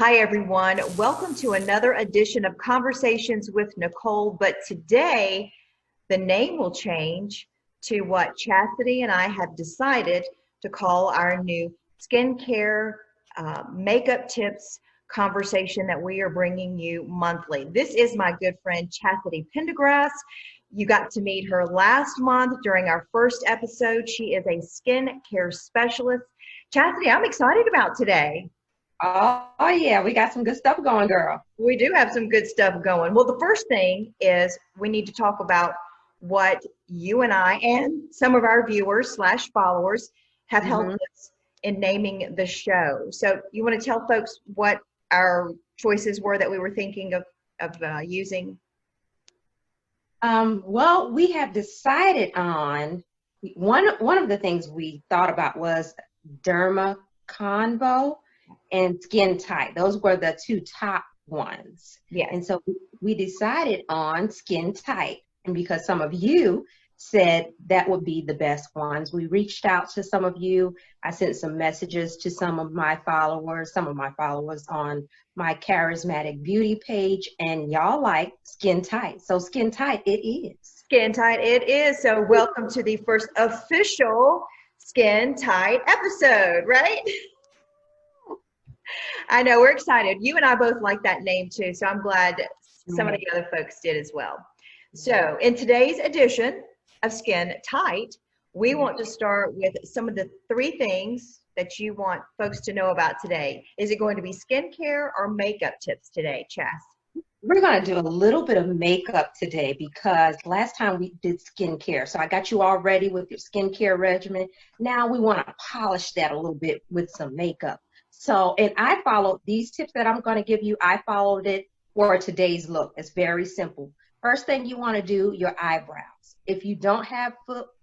Hi, everyone. Welcome to another edition of Conversations with Nicole. But today, the name will change to what Chastity and I have decided to call our new skincare makeup tips conversation that we are bringing you monthly. This is my good friend, Chasity Pendergrass. You got to meet her last month during our first episode. She is a skincare specialist. Chastity, I'm excited about today. Oh yeah, we got some good stuff going, girl. We do have some good stuff going. Well, the first thing is we need to talk about what you and I and some of our viewers slash followers have helped hmm us in naming the show. So you want to tell folks what our choices were that we were thinking of using? well, we have decided on one of the things we thought about was Derma Convo and Skin Tight. Those were the two top ones. Yes. And so we decided on Skin Tight. And because some of you said that would be the best ones, we reached out to some of you. I sent some messages to some of my followers on my Charismatic Beauty page, and y'all like Skin Tight. So Skin Tight it is. Skin Tight it is. So welcome to the first official Skin Tight episode, right? I know we're excited. You and I both like that name too, so I'm glad some of Right. the other folks did as well. So in today's edition of Skin Tight, we want to start with some of the three things that you want folks to know about today. Is it going to be skincare or makeup tips today, Chas? We're going to do a little bit of makeup today because last time we did skincare. So I got you all ready with your skincare regimen. Now we want to polish that a little bit with some makeup. So, and I followed these tips that I'm going to give you. I followed it for today's look. It's very simple. First thing you want to do, your eyebrows. If you don't have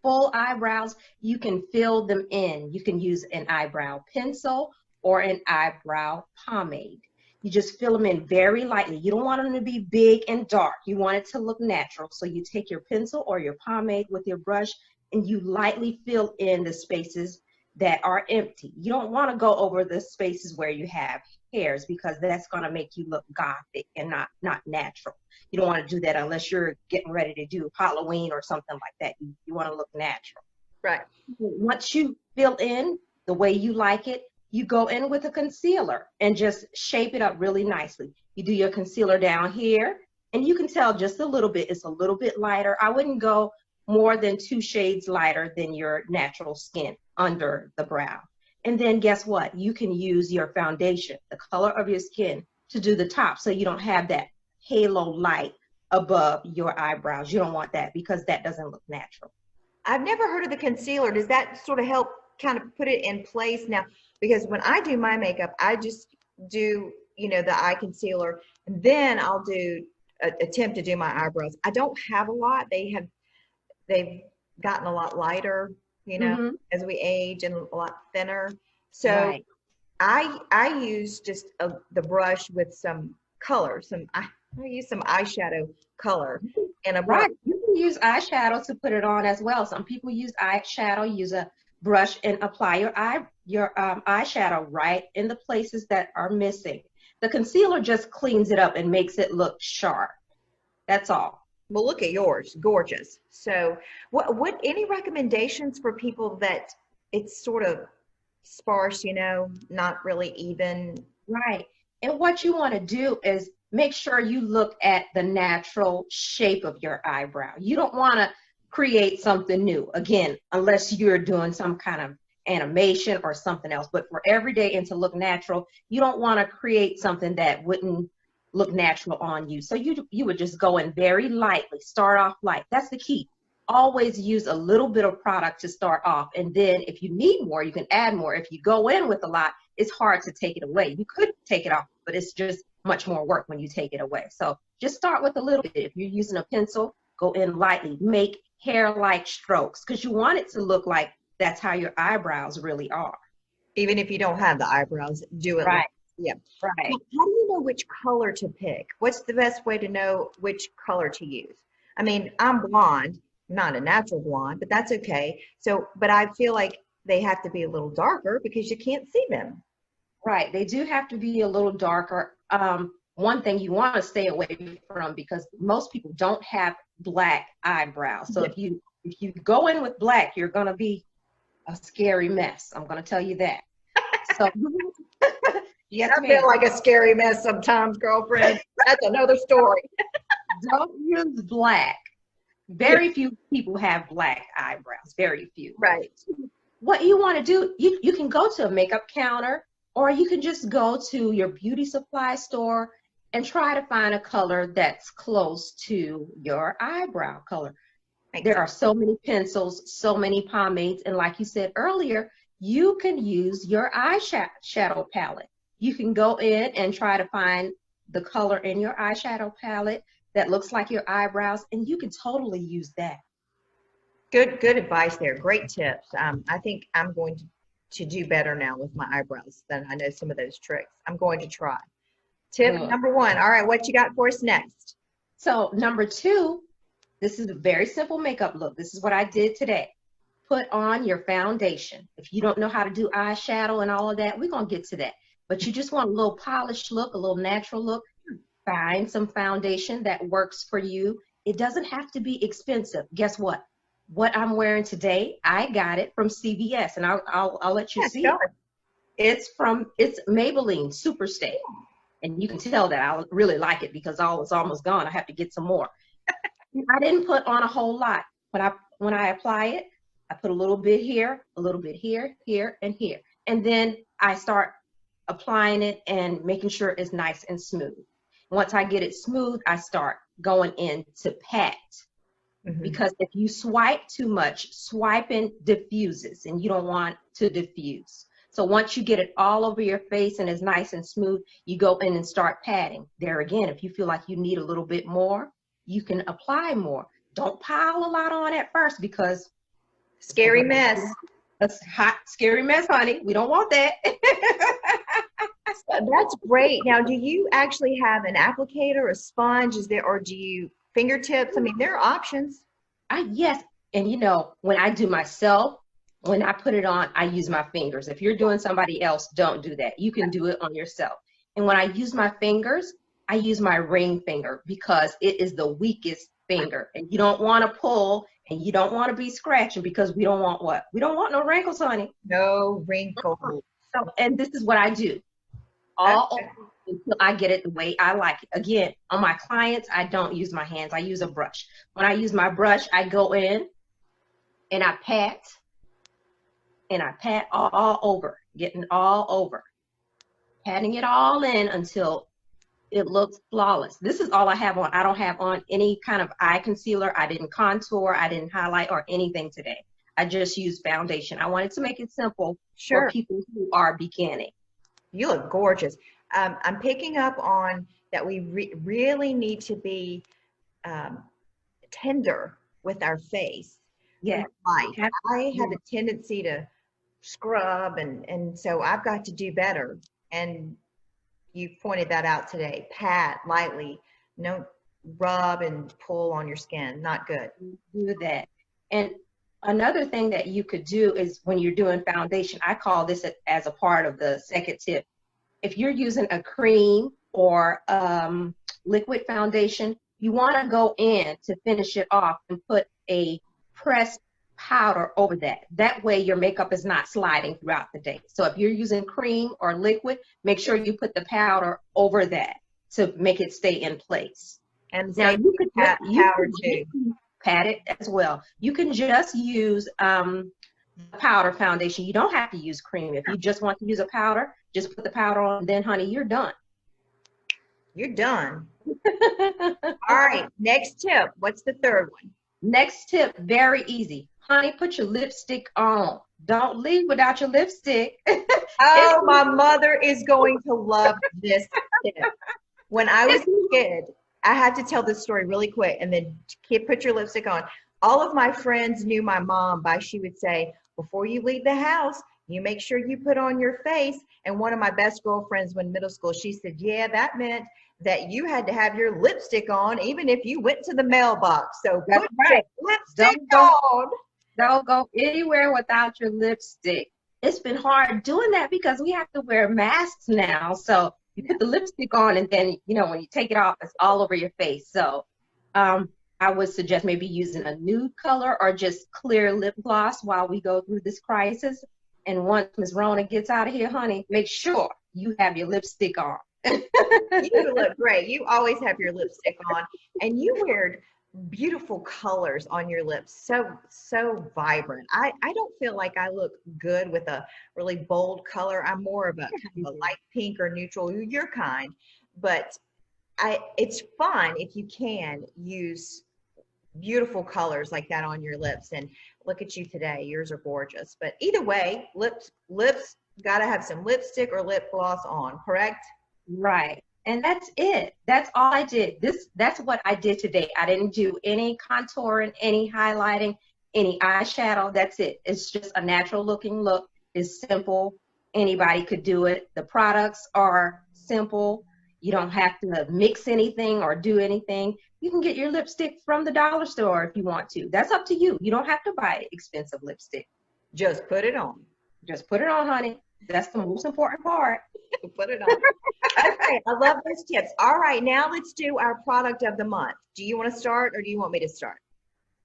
full eyebrows, you can fill them in. You can use an eyebrow pencil or an eyebrow pomade. You just fill them in very lightly. You don't want them to be big and dark. You want it to look natural. So you take your pencil or your pomade with your brush and you lightly fill in the spaces that are empty. You don't want to go over the spaces where you have hairs because that's going to make you look gothic and not natural. You don't want to do that unless you're getting ready to do Halloween or something like that. You want to look natural. Right. Once you fill in the way you like it, you go in with a concealer and just shape it up really nicely. You do your concealer down here, and you can tell just a little bit. It's a little bit lighter. I wouldn't go more than 2 shades lighter than your natural skin under the brow. And then guess what? You can use your foundation, the color of your skin, to do the top so you don't have that halo light above your eyebrows. You don't want that because that doesn't look natural. I've never heard of the concealer. Does that sort of help kind of put it in place now? Because when I do my makeup, I just do, the eye concealer, and then I'll do attempt to do my eyebrows. I don't have a lot. They've gotten a lot lighter, hmm as we age and a lot thinner. So Right. I use just the brush with some color. I use some eyeshadow color and a brush. Right. You can use eyeshadow to put it on as well. Some people use eyeshadow, use a brush and apply your eyeshadow right in the places that are missing. The concealer just cleans it up and makes it look sharp. That's all. Well, look at yours, gorgeous. So, what any recommendations for people that it's sort of sparse, not really even? Right. And what you want to do is make sure you look at the natural shape of your eyebrow. You don't want to create something new, again, unless you're doing some kind of animation or something else. But for everyday and to look natural, you don't want to create something that wouldn't look natural on you. So you would just go in very lightly, start off light. That's the key. Always use a little bit of product to start off. And then if you need more, you can add more. If you go in with a lot, it's hard to take it away. You could take it off, but it's just much more work when you take it away. So just start with a little bit. If you're using a pencil, go in lightly. Make hair-like strokes because you want it to look like that's how your eyebrows really are. Even if you don't have the eyebrows, do it. Right, Yeah. right. How do you know which color to pick? What's the best way to know which color to use? I mean, I'm blonde, not a natural blonde, but that's okay. So, but I feel like they have to be a little darker because you can't see them. Right. They do have to be a little darker. One thing you want to stay away from, because most people don't have black eyebrows. So if you go in with black, you're going to be a scary mess. I'm going to tell you that. So yes, I ma'am. feel like a scary mess sometimes, girlfriend. That's another story. Don't use black. Very few people have black eyebrows. Very few. Right. What you want to do, you can go to a makeup counter, or you can just go to your beauty supply store and try to find a color that's close to your eyebrow color. There are so many pencils, so many pomades, and like you said earlier, you can use your eyeshadow palette. You can go in and try to find the color in your eyeshadow palette that looks like your eyebrows, and you can totally use that. Good advice there. Great tips. I think I'm going to do better now with my eyebrows than I know some of those tricks. I'm going to try. Tip Good. number 1. All right, what you got for us next? So number 2, this is a very simple makeup look. This is what I did today. Put on your foundation. If you don't know how to do eyeshadow and all of that, we're going to get to that. But you just want a little polished look, a little natural look. Find some foundation that works for you. It doesn't have to be expensive. Guess what? What I'm wearing today, I got it from CVS, and I'll let you see it. It's Maybelline Superstay, and you can tell that I really like it because all is almost gone. I have to get some more. I didn't put on a whole lot. When I apply it, I put a little bit here, a little bit here, here, and here, and then I start applying it and making sure it's nice and smooth. Once I get it smooth, I start going in to pat. Because if you swipe too much, swiping diffuses, and you don't want to diffuse. So once you get it all over your face and it's nice and smooth, you go in and start patting. There again, if you feel like you need a little bit more, you can apply more. Don't pile a lot on at first, because scary mess. That's hot, scary mess, honey. We don't want that. That's great. Now, do you actually have an applicator, a sponge? Or do you fingertips? I mean, there are options. Yes. And when I do myself, when I put it on, I use my fingers. If you're doing somebody else, don't do that. You can do it on yourself. And when I use my fingers, I use my ring finger, because it is the weakest finger. And you don't want to pull, and you don't want to be scratching, because we don't want what? We don't want no wrinkles, honey. No wrinkles. So, and this is what I do. All over until I get it the way I like it. Again, on my clients, I don't use my hands. I use a brush. When I use my brush, I go in and I pat all over, getting all over, patting it all in until it looks flawless. This is all I have on. I don't have on any kind of eye concealer. I didn't contour. I didn't highlight or anything today. I just used foundation. I wanted to make it simple for people who are beginning. You look gorgeous. I'm picking up on that we really need to be tender with our face. Yeah. I have a tendency to scrub, and so I've got to do better. And you pointed that out today. Pat lightly. No rub and pull on your skin. Not good. Do that. And another thing that you could do is, when you're doing foundation, I call this as a part of the second tip. If you're using a cream or liquid foundation, you want to go in to finish it off and put a pressed powder over that. That way your makeup is not sliding throughout the day. So if you're using cream or liquid, make sure you put the powder over that to make it stay in place. And now you could pat it as well. You can just use powder foundation. You don't have to use cream. If you just want to use a powder, just put the powder on, and then honey, you're done. You're done. All right, next tip. What's the third one? Next tip, very easy. Honey, put your lipstick on. Don't leave without your lipstick. Oh, my mother is going to love this tip. When I was a kid, I had to tell this story really quick, and then kid, put your lipstick on. All of my friends knew my mom by, she would say, before you leave the house, you make sure you put on your face. And one of my best girlfriends when middle school, she said, yeah, that meant that you had to have your lipstick on even if you went to the mailbox. So put your lipstick on. Don't go anywhere without your lipstick. it's been hard doing that because we have to wear masks now. So you put the lipstick on and then, when you take it off, it's all over your face. So I would suggest maybe using a nude color or just clear lip gloss while we go through this crisis. And once Ms. Rona gets out of here, honey, make sure you have your lipstick on. You look great. You always have your lipstick on, and you wear beautiful colors on your lips. So vibrant. I don't feel like I look good with a really bold color. I'm more of a kind of a light pink or neutral. Your kind, but it's fun if you can use beautiful colors like that on your lips. And look at you today. Yours are gorgeous. But either way, lips got to have some lipstick or lip gloss on, correct? Right. And that's it. That's all I did. That's what I did today. I didn't do any contouring, any highlighting, any eyeshadow. That's it. It's just a natural looking look. It's simple. Anybody could do it. The products are simple. You don't have to mix anything or do anything. You can get your lipstick from the dollar store if you want to. That's up to you. You don't have to buy expensive lipstick. Just put it on. Just put it on, honey. That's the most important part. Put it on. Okay, I love those tips. All right, now let's do our product of the month. Do you want to start or do you want me to start?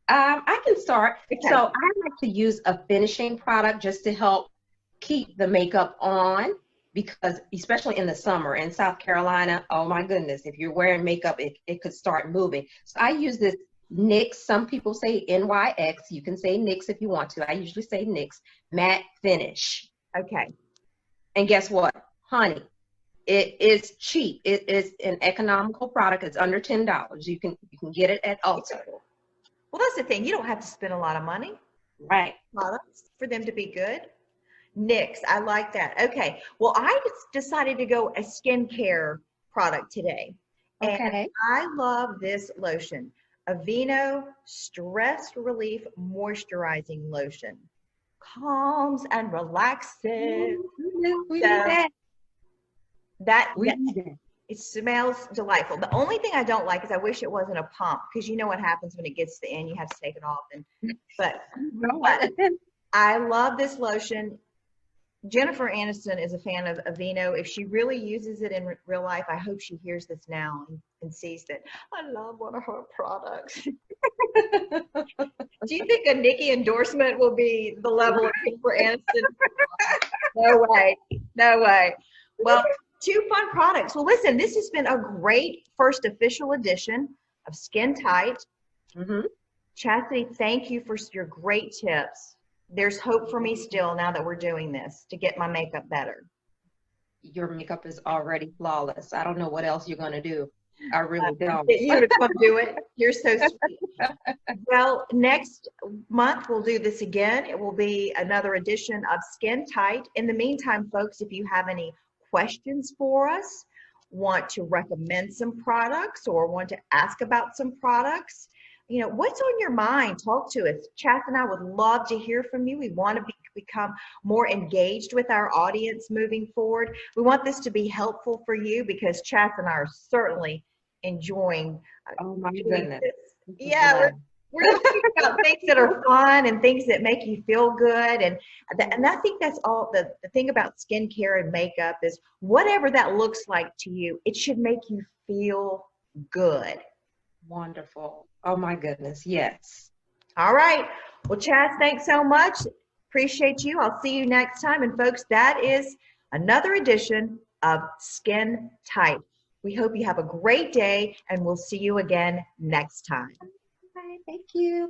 I can start. Okay. So I like to use a finishing product just to help keep the makeup on, because especially in the summer in South Carolina, oh my goodness, if you're wearing makeup, it could start moving. So I use this NYX. Some people say NYX. You can say NYX if you want to. I usually say NYX Matte Finish. Okay. And guess what, honey? It is cheap. It is an economical product. It's under $10. You can get it at Ulta. Well, that's the thing. You don't have to spend a lot of money. Right. Products for them to be good. NYX, I like that. Okay. Well, I decided to go a skincare product today. And Okay. I love this lotion. Aveeno Stress Relief Moisturizing Lotion. Calms and relaxes. We So, need that. It smells delightful. The only thing I don't like is I wish it wasn't a pump, because you know what happens when it gets to the end, you have to take it off. But I love this lotion. Jennifer Aniston is a fan of Aveeno. If she really uses it in real life, I hope she hears this now and sees that I love one of her products. Do you think a Nikki endorsement will be the level of Jennifer Aniston? No way. No way. Well, 2 fun products. Well, listen, this has been a great first official edition of Skin Tight. Mm-hmm. Chasity, thank you for your great tips. There's hope for me still now that we're doing this to get my makeup better. Your makeup is already flawless. I don't know what else you're going to do. I really don't. You're going to do it. You're so sweet. Well, next month we'll do this again. It will be another edition of Skin Tight. In the meantime, folks, if you have any questions for us, want to recommend some products, or want to ask about some products, what's on your mind? Talk to us. Chas and I would love to hear from you. We want to become more engaged with our audience moving forward. We want this to be helpful for you, because Chas and I are certainly enjoying oh my goodness. This. Yeah, we're talking about things that are fun and things that make you feel good. And I think that's all. The thing about skincare and makeup is whatever that looks like to you, it should make you feel good. Wonderful. Oh my goodness. Yes. All right. Well, Chas, thanks so much. Appreciate you. I'll see you next time. And folks, that is another edition of Skin Tight. We hope you have a great day, and we'll see you again next time. Bye. Thank you.